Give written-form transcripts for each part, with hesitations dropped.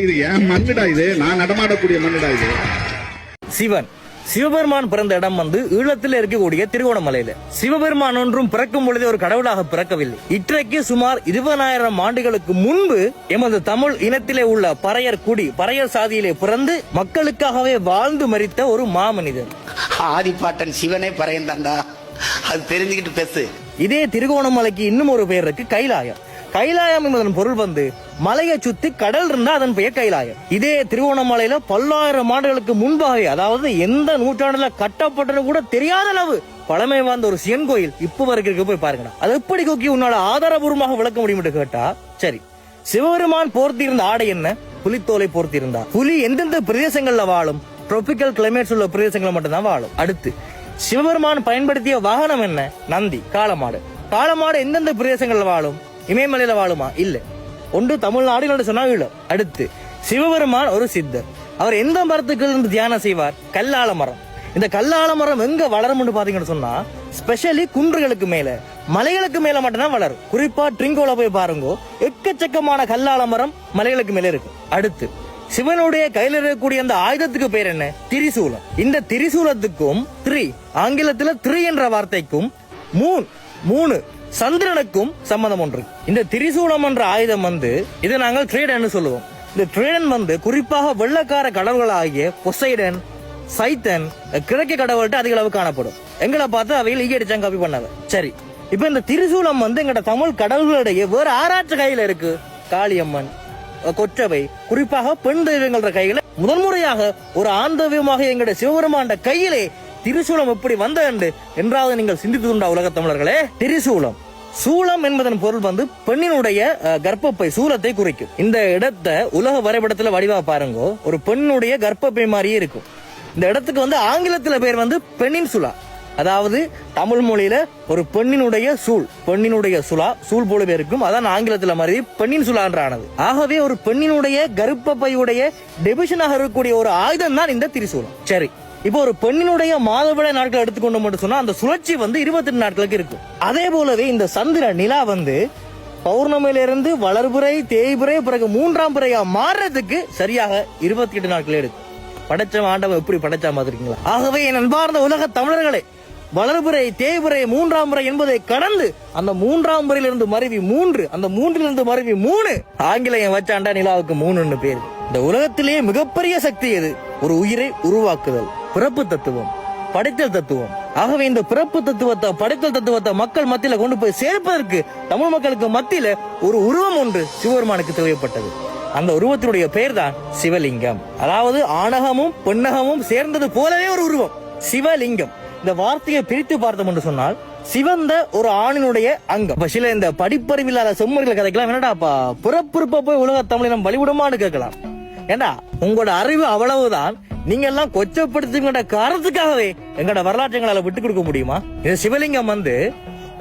இது ஏன் மண்ணுடா, இது நான் நடமாடக்கூடிய மண்ணுடா இது. சிவன் சிவபெருமான் பிறந்த இடம் ஈழத்தில் இருக்கக்கூடிய திருகோணமலையில. சிவபெருமான் ஒன்றும் பிறக்கும் பொழுதே ஒரு கடவுளாக பிறக்கவில்லை. இன்றைக்கு சுமார் 20,000 ஆண்டுகளுக்கு முன்பு எமது தமிழ் இனத்திலே உள்ள பறையர் குடி, பறையர் சாதியிலே பிறந்து மக்களுக்காகவே வாழ்ந்து மரித்த ஒரு மாமனிதர். ஆதிப்பாட்டன் சிவனே பறையன் தாண்டா, அது தெரிஞ்சுக்கிட்டு பேசு. இதே திருகோணமலைக்கு இன்னும் ஒரு பெயர் இருக்கு, கைலாயம். கைலாயம் என்பதன் பொருள் மலையை சுத்தி கடல் இருந்தா அதன் பெயர் கைலாயம். இதே திருவோணமலையில 10,000 ஆண்டுகளுக்கு முன்பாகவே, அதாவது எந்த நூற்றாண்டுல கட்டப்பட்டது கூட தெரியாத அளவு பழமை வாய்ந்த ஒரு சிவன் கோயில் இப்ப வரைக்கும் போய் பாருங்க. அது எப்படி கொக்கி உன்னால ஆதாரபூர்வமாக விளக்க முடியும் என்று கேட்டா, சரி, சிவபெருமான் போர்த்தியிருந்த ஆடை என்ன? புலித்தோலை போர்த்தியிருந்தார். புலி எந்தெந்த பிரதேசங்கள்ல வாழும்? டிராபிக்கல் கிளைமேட்ஸ் உள்ள பிரதேசங்களை மட்டும்தான் வாழும். அடுத்து சிவபெருமான் பயன்படுத்திய வாகனம் என்ன? நந்தி, காளமாடு. காளமாடு எந்தெந்த பிரதேசங்கள்ல வாழும்? இமயமலையில வாழுமா? இல்ல, ஒன்று தமிழ்நாடு சொன்னா ஈழம். அடுத்து சிவபெருமான் ஒரு சித்தர். அவர் எந்த மரத்துக்கு இருந்து தியானம் செய்வார்? கல்லால மரம். இந்த கல்லால மரம் எங்க வளரும் பாத்தீங்கன்னு சொன்னா, ஸ்பெஷலி குன்றுகளுக்கு மேல, மலைகளுக்கு மேல மட்டும்தான் வளரும். குறிப்பா ட்ரிங்கோல போய் பாருங்க, எக்கச்சக்கமான கல்லால மரம் மலைகளுக்கு மேல இருக்கு. அடுத்து சிவனுடைய கையில் இருக்கக்கூடிய அந்த ஆயுதத்துக்கு பேர் என்ன? திரிசூலம். இந்த திரிசூலத்துக்கும் ஆங்கிலத்துல த்ரீ என்ற வார்த்தைக்கும் மூணு சந்திரனுக்கும் சம்பந்தம் ஒன்று. இந்த திரிசூலம் என்ற ஆயுதம் இதை நாங்கள் ட்ரேடன் சொல்லுவோம். இந்த ட்ரேடன் குறிப்பாக வெள்ளக்கார கடவுள்களாகிய பொசைடன், சைத்தன், கிழக்கு கடவுள்கிட்ட அதிக அளவு காணப்படும். எங்களை பார்த்து அவையில் ஈகடிச்சாங்க, காப்பி பண்ணாங்க. சரி, இப்ப இந்த திரிசூலம் எங்கட தமிழ் கடவுள்களிடையே வேற ஆராய்ச்சி கையில இருக்கு. காளியம்மன், கொற்றவை, குறிப்பாக பெண் தெய்வங்கள கையில முதன்முறையாக ஒரு ஆண் தெய்வமாக எங்கட சிவபெருமான் கையிலே திரிசூலம் எப்படி வந்தது என்றாவது நீங்கள் சிந்தித்துண்டா உலக தமிழர்களே? திரிசூலம், சூலம் என்பதன் பொருள் பெண்ணினுடைய கர்ப்பப்பை, சூலத்தை குறிக்கும். இந்த இடத்தை உலக வரைபடத்துல வடிவா பாருங்க, ஒரு பெண்ணுடைய கர்ப்பப்பை மாதிரியே இருக்கும். இந்த இடத்துக்கு ஆங்கிலத்துல பேர் பெண்ணின் சுலா. அதாவது தமிழ் மொழியில ஒரு பெண்ணினுடைய சூல் போலவே இருக்கும். அதான் ஆங்கிலத்துல மாதிரி பெண்ணின் சுலான்றானது. ஆகவே ஒரு பெண்ணினுடைய கர்ப்பப்பையுடைய டெபிஷனாக இருக்கக்கூடிய ஒரு ஆயுதம் தான் இந்த திரிசூலம். சரி, இப்போ ஒரு பெண்ணினுடைய மாதவிடாய் நாட்கள் எடுத்துக்கொண்டு மட்டும் சொன்னா அந்த சுழற்சி 22 நாட்களுக்கு இருக்கும். அதே போலவே இந்த சந்திர நிலா பௌர்ணமியில இருந்து வளர்புரை, தேய்புரை, பிறகு 3ஆம் பிறையா மாறுறதுக்கு சரியாக 28 நாட்கள் எடுக்கும். படைச்ச ஆண்டவன் எப்படி படைச்சா மாதிரிங்களா? ஆகவே என் அன்பார்ந்த உலக தமிழர்களே, வளர்புரை, தேய்புரை, 3ஆம் முறை என்பதை கடந்து அந்த 3ஆம் முறையிலிருந்து மருவி 3, அந்த 3லிருந்து மருவி 3, ஆங்கிலேயம் வச்சாண்டா நிலாவுக்கு 3 பேரு. இந்த உலகத்திலேயே மிகப்பெரிய சக்தி எது? ஒரு உயிரை உருவாக்குதல், பிறப்பு தத்துவம், படைத்தல் தத்துவம். ஆகவே இந்த பிறப்பு தத்துவத்தை, படைத்தல் தத்துவத்தை மக்கள் மத்தியில கொண்டு போய் சேர்ப்பதற்கு தமிழ் மக்களுக்கு மத்தியில ஒரு உருவம் ஒன்று சிவபெருமானுக்கு தேவைப்பட்டது. அந்த உருவத்தினுடைய பெயர் தான் சிவலிங்கம். அதாவது ஆணகமும் பெண்ணகமும் சேர்ந்தது போலவே ஒரு உருவம், சிவலிங்கம். இந்த வார்த்தையை பிரித்து பார்த்தோம் என்று சொன்னால் சிவந்த ஒரு ஆணினுடைய அங்கம். சில இந்த படிப்பறிவில்லாத செம்மொழிகளை கதைக்கலாம். என்னடாப்பா பிறப்புறுப்ப போய் உலக தமிழினம் வழிவிடுமான்னு கேட்கலாம். ஏண்டா உங்களோட அறிவு அவ்வளவுதான், நீங்க எல்லாம் கொச்சப்படுத்துங்கிற காரணத்துக்காகவே எங்கட வரலாற்றுகளால விட்டு கொடுக்க முடியுமா? இந்த சிவலிங்கம்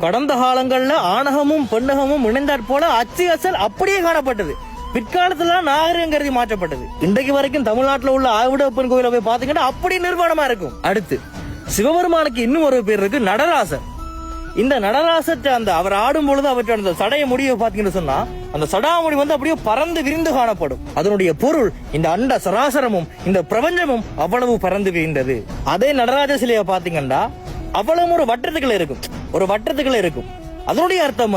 கடந்த காலங்கள்ல ஆணகமும் பெண்ணகமும் இணைந்தாற் போல அச்சு அசல் அப்படியே காணப்பட்டது. பிற்காலத்துல நாகரிகம் கருதி மாற்றப்பட்டது. இன்றைக்கு வரைக்கும் தமிழ்நாட்டில் உள்ள ஆவிடப்பன் கோயில போய் பாத்தீங்கன்னா அப்படி நிர்வாணமா இருக்கும். அடுத்து சிவபெருமானுக்கு இன்னும் ஒரு பேர் இருக்கு, நடராசர். இந்த நடராசர் அவர் ஆடும் பொழுது அவற்றை அந்த சடைய முடிவை பாத்தீங்கன்னு சொன்னா அந்த சடாமுடி அப்படியே பறந்து விரிந்து காணப்படும். அதனுடைய பொருள் இந்த அண்ட சராசரமும் இந்த பிரபஞ்சமும் அவ்வளவு பறந்து விரிந்தது. அதே நடராஜ சிலையை பாத்தீங்கன்னா அவ்வளவு ஒரு வட்டத்துக்குள்ள இருக்கும். அதனுடைய அர்த்தம்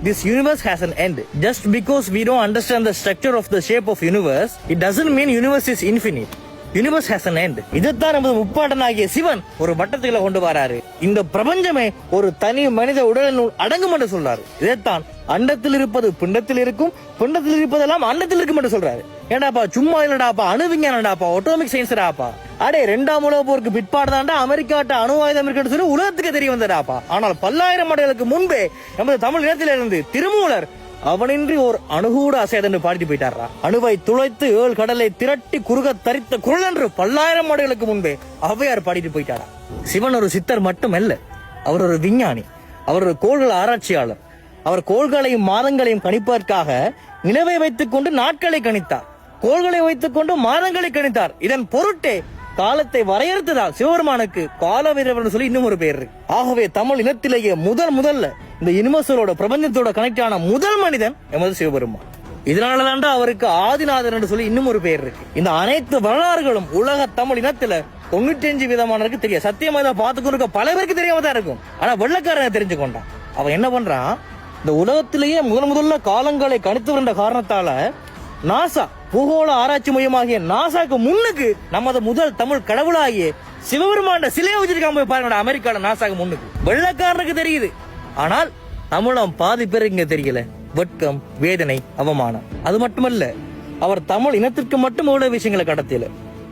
this universe has an end. Just because we don't understand the structure of the shape of universe, it doesn't mean universe is infinite. Universe has an end. இதைத்தான் நமது முப்பாட்டனாகிய சிவன் ஒரு வட்டத்துக்குள்ள கொண்டு வராரு. இந்த பிரபஞ்சமே ஒரு தனி மனித உடலினுள் அடங்கும் என்று சொல்றாரு. இதைத்தான் அண்டத்தில் இருப்பது பிண்டத்தில் இருக்கும், பிண்டத்தில் இருப்பதெல்லாம் அண்டத்தில் இருக்கும் என்று சொல்றாரு. ஏண்டாப்பா சும்மா இல்லடாப்பா, அணு விஞ்ஞானடாப்பா, ஆட்டோமிக் சயின்ஸ்டாப்பா. அடே 2ஆம் உலக போருக்கு பிற்பாடுதாண்டா அமெரிக்காட்ட அணு ஆயுதம் இருக்குன்னு சொல்லி உலகத்துக்கு தெரிய வந்தடாப்பா. ஆனால் 10,000 ஆண்டுகளுக்கு முன்பே நமது தமிழ் நிலத்திலிருந்து திருமூலர் அவனின்றி ஒரு அணுகூட அசையதென்று பாடிட்டு போயிட்டாரா. அணுவை துளைத்து 7 கடலை திரட்டி குறுக தரித்த குரல் என்று 10,000 ஆண்டுகளுக்கு முன்பே ஔவையார் பாடிட்டு போயிட்டாரா. சிவன் ஒரு சித்தர் மட்டுமல்ல, அவர் ஒரு விஞ்ஞானி, அவர் ஒரு கோள்கள் ஆராய்ச்சியாளர். அவர் கோள்களையும் மாதங்களையும் கணிப்பதற்காக நிலவை வைத்துக் கொண்டு நாட்களை கணித்தார், கோள்களை வைத்துக் கொண்டு மாதங்களை கணித்தார். இதன் பொருட்டே காலத்தை வரையறுத்ததால் சிவபெருமானுக்கு கால வீரர் சொல்லி இன்னும் ஒரு பேர் இருக்கு. ஆகவே தமிழ் இனத்திலேயே முதல்ல இந்த யூனிவர்சலோட பிரபஞ்சத்தோட கனெக்ட் ஆன முதல் மனிதன் எமது சிவபெருமான். இதனாலதான்டா அவருக்கு ஆதிநாதன் என்று சொல்லி இன்னும் ஒரு பெயர் இருக்கு. இந்த அனைத்து வரலாறுகளும் உலக தமிழ் இனத்துல 95% தெரியும். சத்தியமா இதை பார்த்துக்கொண்டு பல பேருக்கு தெரியாம தான் இருக்கும். ஆனா வெள்ளக்காரன் தெரிஞ்சுக்கொண்டான். அவன் என்ன பண்றான், இந்த உலகத்திலேயே முதல்ல காலங்களை கணித்து வந்த காரணத்தால நாசா பூகோள ஆராய்ச்சி மையமாகிய நாசாக்கு முன்னுக்கு நமது முதல் தமிழ் கடவுளாகிய சிவபெருமான சிலையை வச்சிருக்காம போய் பாருங்க. அமெரிக்கால நாசாக்கு முன்னுக்கு வெள்ளக்காரனுக்கு தெரியுது, ஆனால் தமிழம் பாதி பேருக்கு இங்க தெரியல. வெட்கம், வேதனை, அவமானம். அது மட்டுமல்ல, அவர் தமிழ் இனத்திற்கு மட்டும் எவ்வளவு விஷயங்களை கடத்தியல,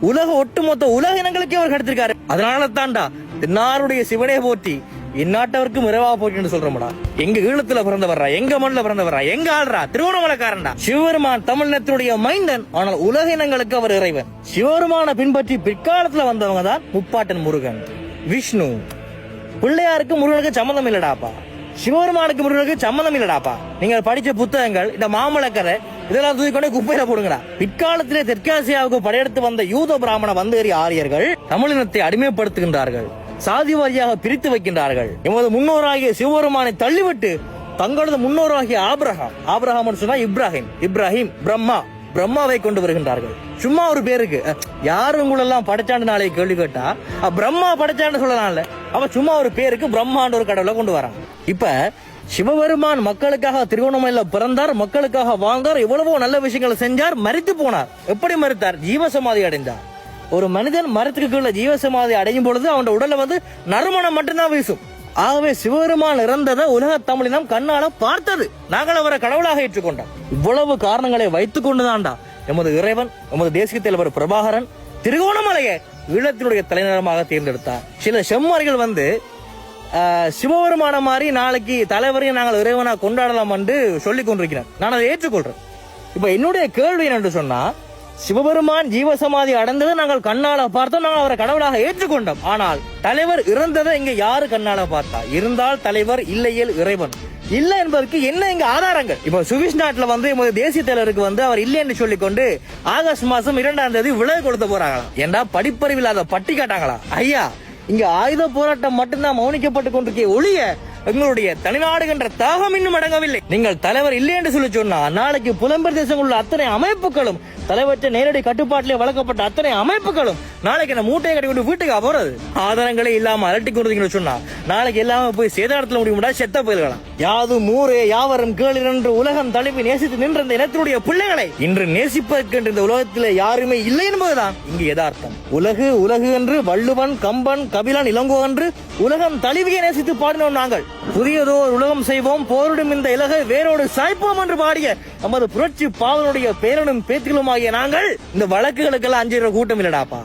உலக ஒட்டுமொத்த உலக இனங்களுக்கே அவர் கடத்திருக்காரு. அதனால தாண்டா தென்னாருடைய சிவனே போற்றி இந்நாட்டவருக்கும் இரவா போட்டின்னு சொல்றோம்டா. எங்க ஈழத்துல பிறந்தவர்றா, எங்க மண்ணில் பிறந்தவர்றா, எங்க ஆள்றா, திருவண்ணாமலைக்காரன்டா. சிவபெருமான் தமிழினத்தினுடைய மைந்தன், ஆனால் உலக இனங்களுக்கு அவர் இறைவன். சிவபெருமான பின்பற்றி பிற்காலத்துல வந்தவங்க தான் முப்பாட்டன் முருகன், விஷ்ணு. பிள்ளையாருக்கு முருகனுக்கு சம்மந்தம் இல்லடாப்பா, சிவபெருமானுக்கு முருகனுக்கு சம்மந்தம் இல்லடாப்பா. நீங்க படிச்ச புத்தகங்கள், இந்த மாமலக்கரை இதெல்லாம் தூக்கிக்கொண்டே குப்பையில போடுங்களா. பிற்காலத்திலே தெற்காசியாவுக்கு படையெடுத்து வந்த யூத பிராமண வந்தேறி ஆரியர்கள் தமிழினத்தை அடிமைப்படுத்துகின்றார்கள், சாதி வாரியாக பிரித்து வைக்கின்றார்கள். எமது முன்னோராகிய சிவபெருமானை தள்ளிவிட்டு தங்களது முன்னோராகிய ஆபிரகாம் சொன்னா இப்ராஹிம் பிரம்மாவை கொண்டு வருகின்றார்கள். சும்மா ஒரு பேருக்கு யாரு உங்களெல்லாம் படைச்சாண்டு நாளைக்கு கேள்வி கேட்டா பிரம்மா படைச்சாண்டு சொல்லலாம்ல. அவ சும்மா ஒரு பேருக்கு பிரம்மாண்ட ஒரு கடவுளை கொண்டு வரான். இப்ப சிவபெருமான் மக்களுக்காக திருவண்ணாமலையில பிறந்தார், மக்களுக்காக வாழ்ந்தார், எவ்வளவோ நல்ல விஷயங்களை செஞ்சார், மரித்து போனார். எப்படி மரித்தார்? ஜீவசமாதி அடைந்தார். ஒரு மனிதன் மரத்துக்கு கீழே ஜீவசமாதி அடையும் பொழுது அவன் உடல்ல நறுமணம் மட்டும்தான் வீசும். ஆகவே சிவபெருமான் இறந்ததை உலக தமிழினம் கண்ணால பார்த்தது. நாங்கள் அவரை கடவுளாக ஏற்றுக்கொண்டோம். இவ்வளவு காரணங்களை வைத்துக் கொண்டுதான்டா எமது இறைவன், எமது தேசிய தலைவர் பிரபாகரன் திருகோணமலையை ஈழத்தினுடைய தலைநகரமாக தேர்ந்தெடுத்தார். சில செம்மறிகள் சிவபெருமான மாதிரி நாளைக்கு தலைவரையும் நாங்கள் இறைவனா கொண்டாடலாம் என்று சொல்லிக் கொண்டிருக்கிறேன். நான் அதை ஏற்றுக்கொள்றேன். இப்ப என்னுடைய கேள்வி என்னென்று சொன்னா, சிவபெருமான் ஜீவசமாதி அடைந்ததை நாங்கள் கண்ணால பார்த்தோம், நாங்கள் அவரை கடவுளாக ஏற்றுக்கொண்டோம். ஆனால் தலைவர் இறந்ததை இங்க யாரு கண்ணால பார்த்தா? இருந்தால் தலைவர், இல்லையேல் இறைவன். இல்ல என்பதற்கு என்ன இங்க ஆதாரங்கள்? இப்ப சுவிஸ் நாட்டுல தேசிய தலைவருக்கு அவர் இல்லை என்று சொல்லிக்கொண்டு ஆகஸ்ட் மாசம் 2ஆம் தேதி விலகு கொடுத்த போறாங்களா? ஏண்டா படிப்பறிவில்லாத பட்டி காட்டாங்களா? ஐயா, இங்க ஆயுத போராட்டம் மட்டும்தான் மௌனிக்கப்பட்டு கொண்டிருக்கே ஒழிய எங்களுடைய தனிநாடுகின்ற தாகம் இன்னும் அடங்கவில்லை. நீங்கள் தலைவர் இல்லை என்று சொல்லி சொன்னா நாளைக்கு புலம்பெயர் தேசங்கள் உள்ள அத்தனை அமைப்புகளும், தலைவற்ற நேரடி கட்டுப்பாட்டிலே வளர்க்கப்பட்ட அத்தனை அமைப்புகளும் நாளைக்கு நம்ம மூட்டையை கட்டி வீட்டுக்கு போறது. ஆதாரங்களே இல்லாம அலட்டி கொண்டு சொன்னா நாளைக்கு எல்லாமே போய் சேதாரத்தில் முடியும், செத்த போயிருக்கலாம். யாதும் ஊரே யாவரும் கேளு என்று உலகம் தழுவி நேசித்து நின்ற இந்த இனத்தினுடைய பிள்ளைகளை இன்று நேசிப்பதற்கு இந்த உலகத்திலே யாருமே இல்லை என்பதுதான் இங்கு யதார்த்தம். உலகு என்று வள்ளுவன், கம்பன், கபிலன், இளங்கோ என்று உலகம் தழுவிய நேசித்து பாடினோம் நாங்கள். புதியதோர் உலகம் செய்வோம், போரிடும் இந்த இலகை வேரோடு சாய்ப்போம் என்று பாடிய நமது புரட்சி பாவனுடைய பேரனும் பேத்திகளும் ஆகிய நாங்கள் இந்த வழக்குகளுக்கெல்லாம் அஞ்சுகிற கூட்டம் இல்லடாப்பா.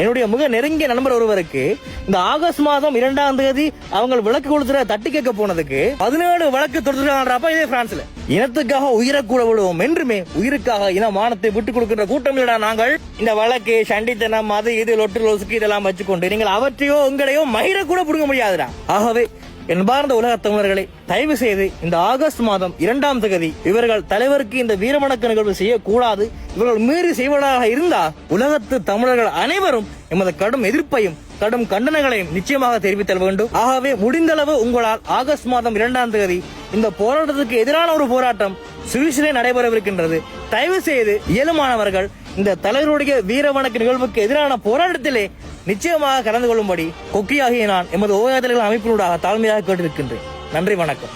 என்னுடைய மிக நெருங்கிய நண்பர் ஒருவருக்கு இந்த ஆகஸ்ட் மாதம் 2ஆம் தேதி அவங்க விளக்கு கொடுத்துற தட்டி கேட்க போனதுக்கு 17 வழக்கு தொடுத்துறாங்கப்பா. இதே பிரான்ஸ்ல இனத்துக்காக உயிரை கூட விடுவோம் என்றுமே உயிருக்காக இனமானத்தை விட்டுக் கொடுக்கின்ற கூட்டம் இல்லடா நாங்கள். இந்த வழக்கு, சண்டித்தனம், அது இது லொட்டு லொசுக்கு இதெல்லாம் வச்சுக்கொண்டு நீங்கள் அவற்றையோ உங்களையோ மயிர கூட புடுங்க முடியாதுடா. ஆகவே என்பார்ந்த உலக தமிழர்களை தயவு செய்து இந்த ஆகஸ்ட் மாதம் 2ஆம் தேதி இவர்கள் தலைவருக்கு இந்த வீரவணக்க நிகழ்வு செய்யக்கூடாது. இவர்கள் மீறி செய்வதாக இருந்தால் உலகத்து தமிழர்கள் அனைவரும் எமது கடும் எதிர்ப்பையும் கடும் கண்டனங்களையும் நிச்சயமாக தெரிவித்தல் வேண்டும். ஆகவே முடிந்தளவு உங்களால் ஆகஸ்ட் மாதம் 2ஆம் தேதி இந்த போராட்டத்துக்கு எதிரான ஒரு போராட்டம் சுவிஸிலே நடைபெறவிருக்கின்றது. தயவு செய்து இயலுமானவர்கள் இந்த தலைவருடைய வீரவணக்க நிகழ்வுக்கு எதிரான போராட்டத்திலே நிச்சயமாக கலந்து கொள்ளும்படி கொக்கியாகிய நான் எமது ஓயாதல்கள் அமைப்பினூடாக தாழ்மையாக கேட்டிருக்கின்றேன். நன்றி, வணக்கம்.